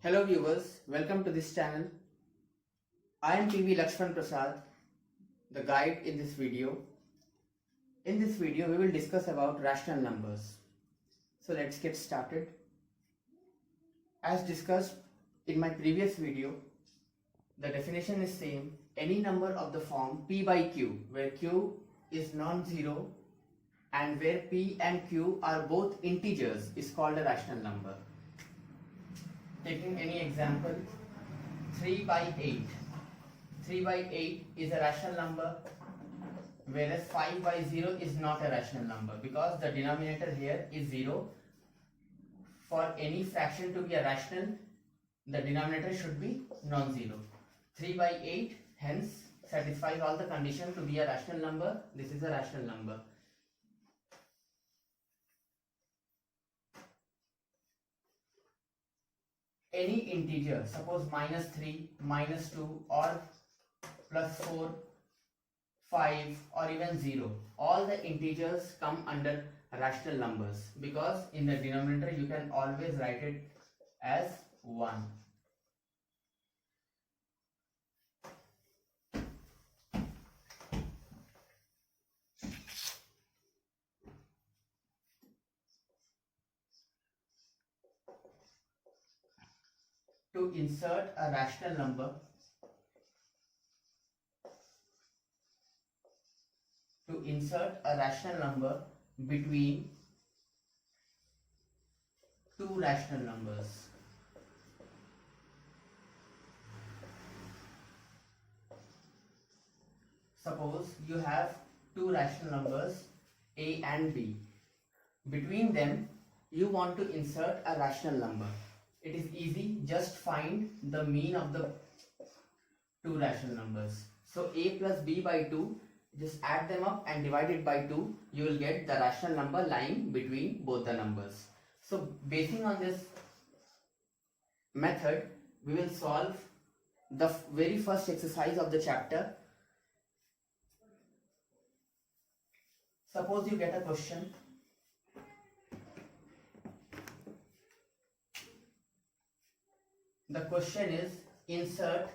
Hello viewers, welcome to this channel. I am PV Lakshman Prasad, the guide in this video. In this video, we will discuss about rational numbers. So let's get started. As discussed in my previous video, the definition is same. Any number of the form P by Q, where Q is non-zero and where P and Q are both integers, is called a rational number. Taking any example, 3 by 8. 3 by 8 is a rational number, whereas 5 by 0 is not a rational number because the denominator here is 0. For any fraction to be a rational, the denominator should be non-zero. 3 by 8 hence satisfies all the conditions to be a rational number. This is a rational number. Any integer, suppose -3, -2 or +4, 5 or even 0, all the integers come under rational numbers because in the denominator you can always write it as 1. To insert a rational number, between two rational numbers. Suppose you have two rational numbers A and B. Between them, you want to insert a rational number. It is easy, just find the mean of the two rational numbers. So A plus B by 2, just add them up and divide it by 2, you will get the rational number lying between both the numbers. So basing on this method, we will solve the very first exercise of the chapter. Suppose you get a question. The question is, insert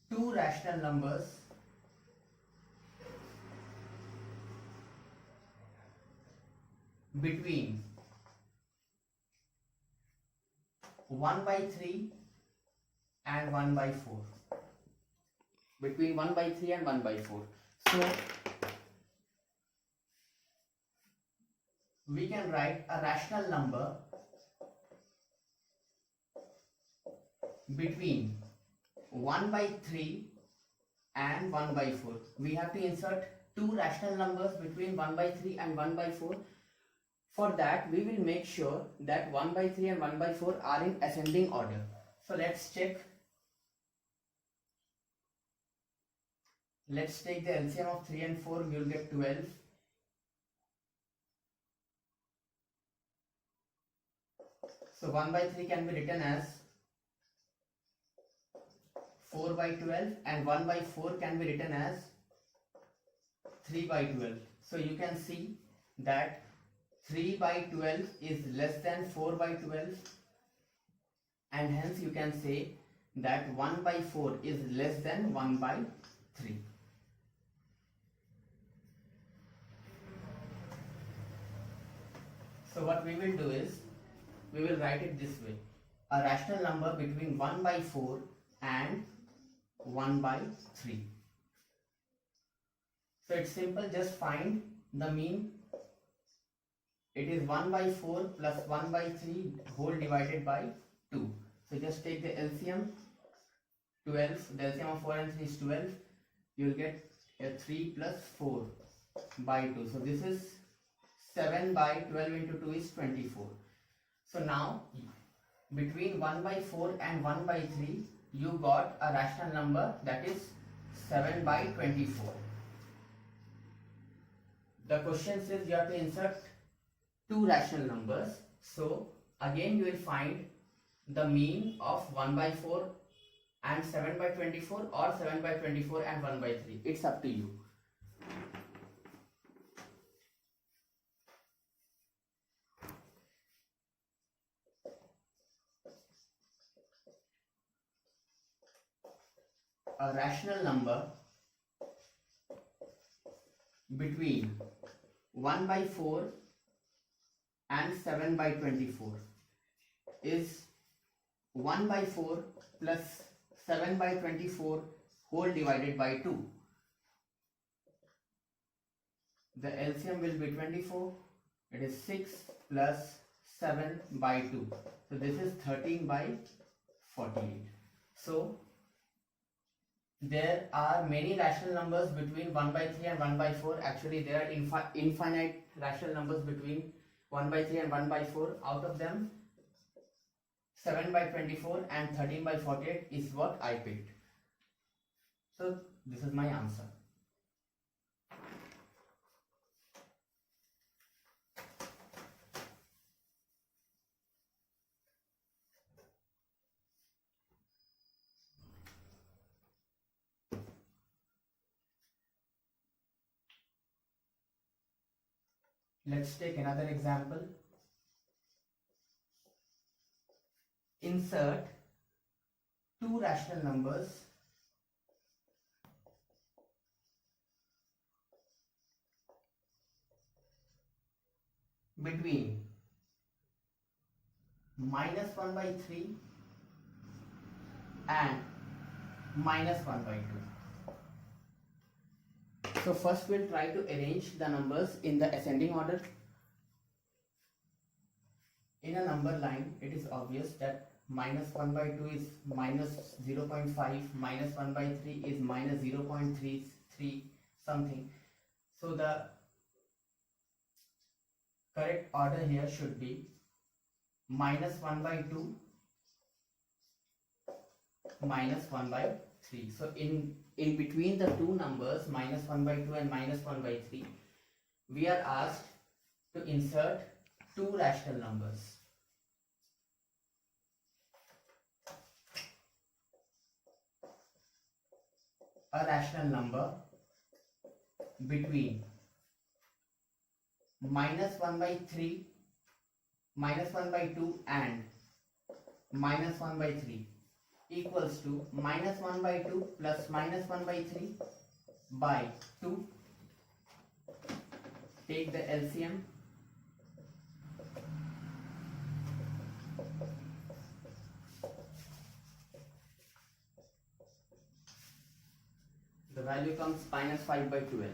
two rational numbers between 1 by 3 and 1 by 4. Between 1 by 3 and 1 by 4. So we can write a rational number between 1 by 3 and 1 by 4. We have to insert two rational numbers between 1 by 3 and 1 by 4. For that, we will make sure that 1 by 3 and 1 by 4 are in ascending order. So let's check. Let's take the LCM of 3 and 4, we will get 12. So 1 by 3 can be written as 4 by 12 and 1 by 4 can be written as 3 by 12. So you can see that 3 by 12 is less than 4 by 12 and hence you can say that 1 by 4 is less than 1 by 3. So what we will do is, we will write it this way. A rational number between 1 by 4 and 1 by 3. So it's simple, just find the mean. It is 1 by 4 plus 1 by 3 whole divided by 2. So just take the LCM, 12, the LCM of 4 and 3 is 12. You will get a 3 plus 4 by 2. So this is 7 by 12 into 2 is 24. So now between 1 by 4 and 1 by 3 you got a rational number, that is 7 by 24. The question says you have to insert two rational numbers. So again you will find the mean of 1 by 4 and 7 by 24 or 7 by 24 and 1 by 3. It's up to you. a rational number between 1 by 4 and 7 by 24 is 1 by 4 plus 7 by 24 whole divided by 2. The LCM will be 24. It is 6 plus 7 by 2. So this is 13 by 48. So there are many rational numbers between 1 by 3 and 1 by 4. Actually there are infinite rational numbers between 1 by 3 and 1 by 4. Out of them 7 by 24 and 13 by 48 is what I picked. So this is my answer. Let's take another example. Insert two rational numbers between minus 1 by 3 and minus 1 by 2. So first we'll try to arrange the numbers in the ascending order. In a number line, it is obvious that minus 1 by 2 is minus 0.5, minus 1 by 3 is minus 0.33 something. So the correct order here should be minus 1 by 2 minus 1 by 3. So in between the two numbers minus 1 by 2 and minus 1 by 3, we are asked to insert two rational numbers. A rational number between minus 1 by 3, minus 1 by 2 and minus 1 by 3 equals to minus 1 by 2 plus minus 1 by 3 by 2. Take the LCM. The value comes minus 5 by 12.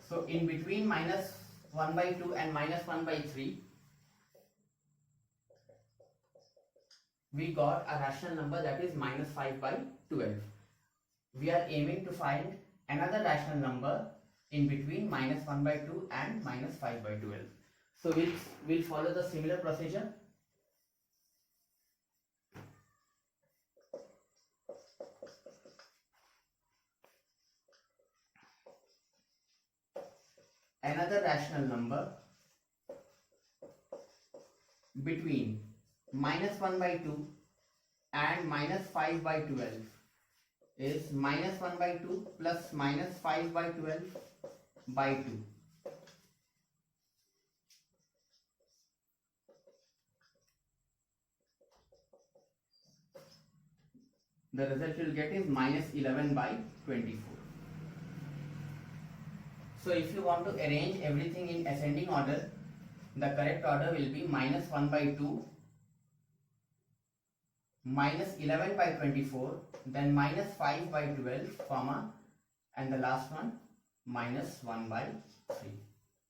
So in between minus 1 by 2 and minus 1 by 3, we got a rational number that is minus 5 by 12. We are aiming to find another rational number in between minus 1 by 2 and minus 5 by 12. So we'll follow the similar procedure. Another rational number between minus 1 by 2 and minus 5 by 12 is minus 1 by 2 plus minus 5 by 12 by 2. The result you'll get is minus 11 by 24. So if you want to arrange everything in ascending order, the correct order will be minus 1 by 2, minus 11 by 24, then minus 5 by 12, comma, and the last one minus 1 by 3.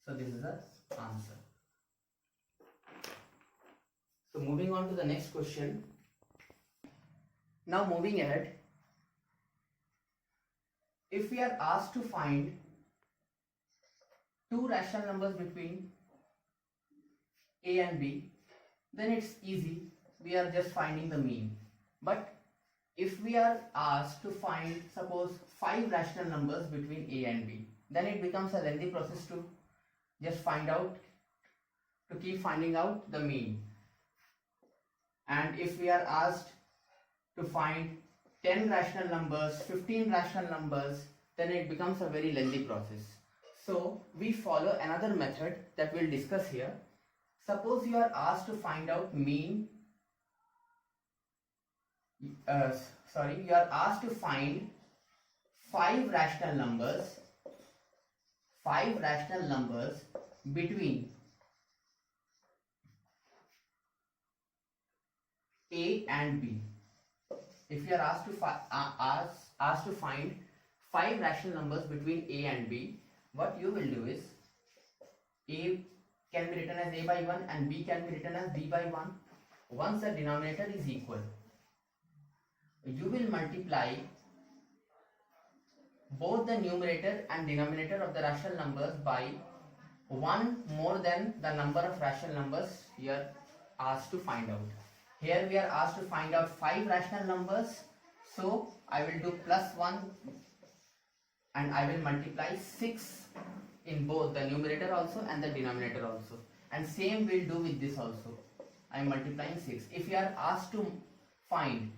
So this is the answer. So moving on to the next question. Now moving ahead, if we are asked to find two rational numbers between A and B, then it's easy. We are just finding the mean. But if we are asked to find, suppose, 5 rational numbers between A and B, then it becomes a lengthy process to just keep finding out the mean. And if we are asked to find 10 rational numbers, 15 rational numbers, then it becomes a very lengthy process. So we follow another method that we'll discuss here. Suppose you are asked to find out mean You are asked to find five rational numbers between A and B. If you are asked to find five rational numbers between A and B, what you will do is A can be written as A by 1 and B can be written as B by 1. Once the denominator is equal, you will multiply both the numerator and denominator of the rational numbers by 1 more than the number of rational numbers you are asked to find out. Here we are asked to find out 5 rational numbers, so I will do plus 1 and I will multiply 6 in both the numerator also and the denominator also, and same we'll do with this also. I am multiplying 6. If you are asked to find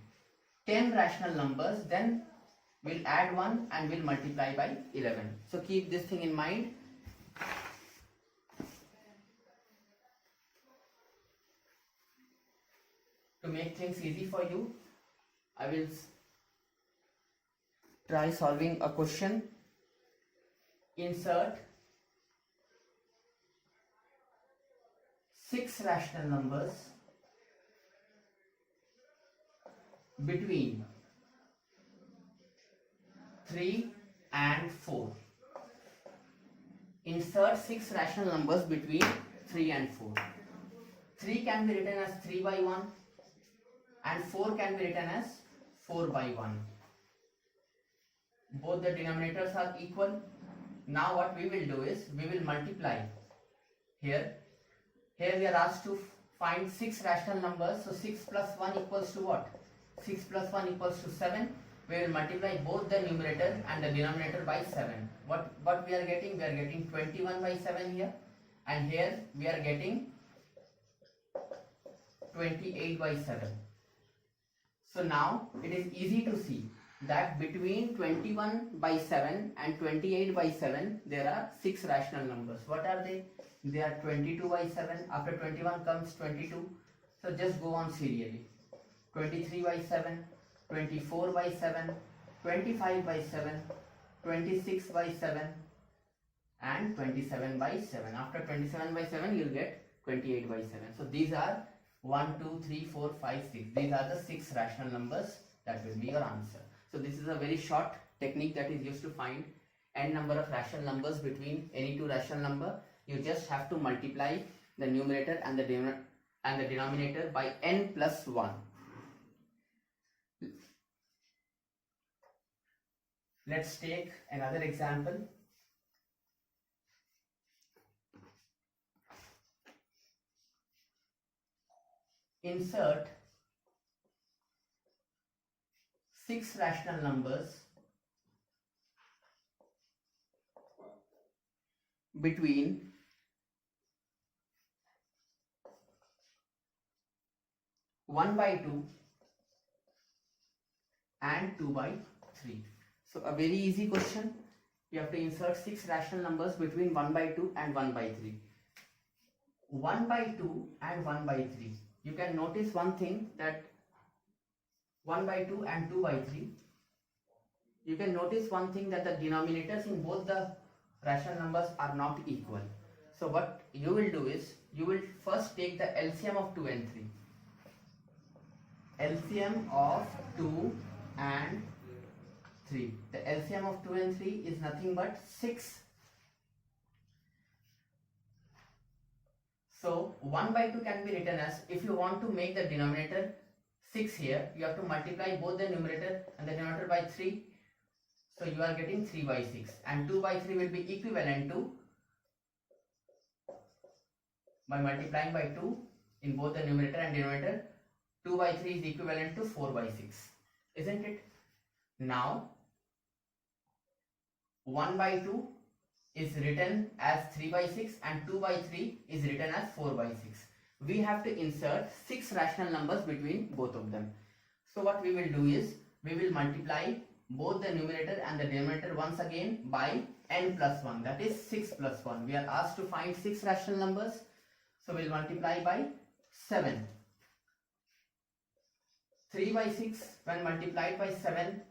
10 rational numbers, then we'll add 1 and we'll multiply by 11. So keep this thing in mind. To make things easy for you, I will try solving a question. Insert 6 rational numbers between 3 and 4. Insert 6 rational numbers between 3 and 4. 3 can be written as 3 by 1 and 4 can be written as 4 by 1. Both the denominators are equal. Now what we will do is we will multiply. Here we are asked to find 6 rational numbers. So 6 plus 1 equals to what? 6 plus 1 equals to 7. We will multiply both the numerator and the denominator by 7. What we are getting? We are getting 21 by 7 here, and here we are getting 28 by 7. So now it is easy to see that between 21 by 7 and 28 by 7 there are 6 rational numbers. What are they? They are 22 by 7. After 21 comes 22. So just go on serially. 23 by 7, 24 by 7, 25 by 7, 26 by 7 and 27 by 7. After 27 by 7 you will get 28 by 7. So these are 1, 2, 3, 4, 5, 6. These are the 6 rational numbers. That will be your answer. So this is a very short technique that is used to find n number of rational numbers between any two rational number. You just have to multiply the numerator and the denominator by n plus 1. Let's take another example. Insert 6 rational numbers between 1 by 2 and 2 by 3. So a very easy question. You have to insert 6 rational numbers between 1 by 2 and 1 by 3. 1 by 2 and 1 by 3. You can notice one thing, that 1 by 2 and 2 by 3. You can notice one thing, that the denominators in both the rational numbers are not equal. So what you will do is, you will first take the LCM of 2 and 3. LCM of 2 and 3. The LCM of 2 and 3 is nothing but 6. So 1 by 2 can be written as, if you want to make the denominator 6 here, you have to multiply both the numerator and the denominator by 3. So you are getting 3 by 6, and 2 by 3 will be equivalent to, by multiplying by 2 in both the numerator and denominator, 2 by 3 is equivalent to 4 by 6, isn't it? Now 1 by 2 is written as 3 by 6 and 2 by 3 is written as 4 by 6. We have to insert 6 rational numbers between both of them. So what we will do is, we will multiply both the numerator and the denominator once again by n plus 1, that is 6 plus 1. We are asked to find 6 rational numbers, so we will multiply by 7. 3 by 6 when multiplied by 7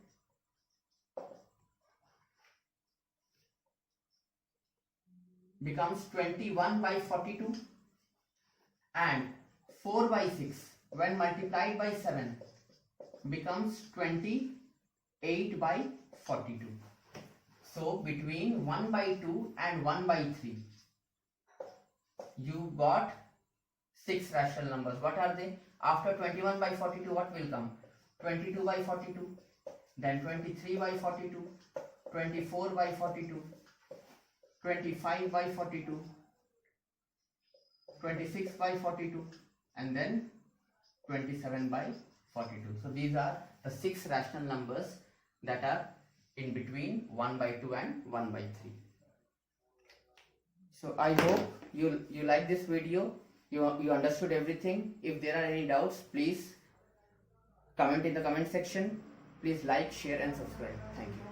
becomes 21 by 42, and 4 by 6 when multiplied by 7 becomes 28 by 42. So between 1 by 2 and 1 by 3 you got 6 rational numbers. What are they? After 21 by 42 what will come? 22 by 42, then 23 by 42, 24 by 42, 25 by 42, 26 by 42, and then 27 by 42. So these are the 6 rational numbers that are in between 1 by 2 and 1 by 3. So I hope you like this video, you understood everything. If there are any doubts, please comment in the comment section. Please like, share and subscribe. Thank you.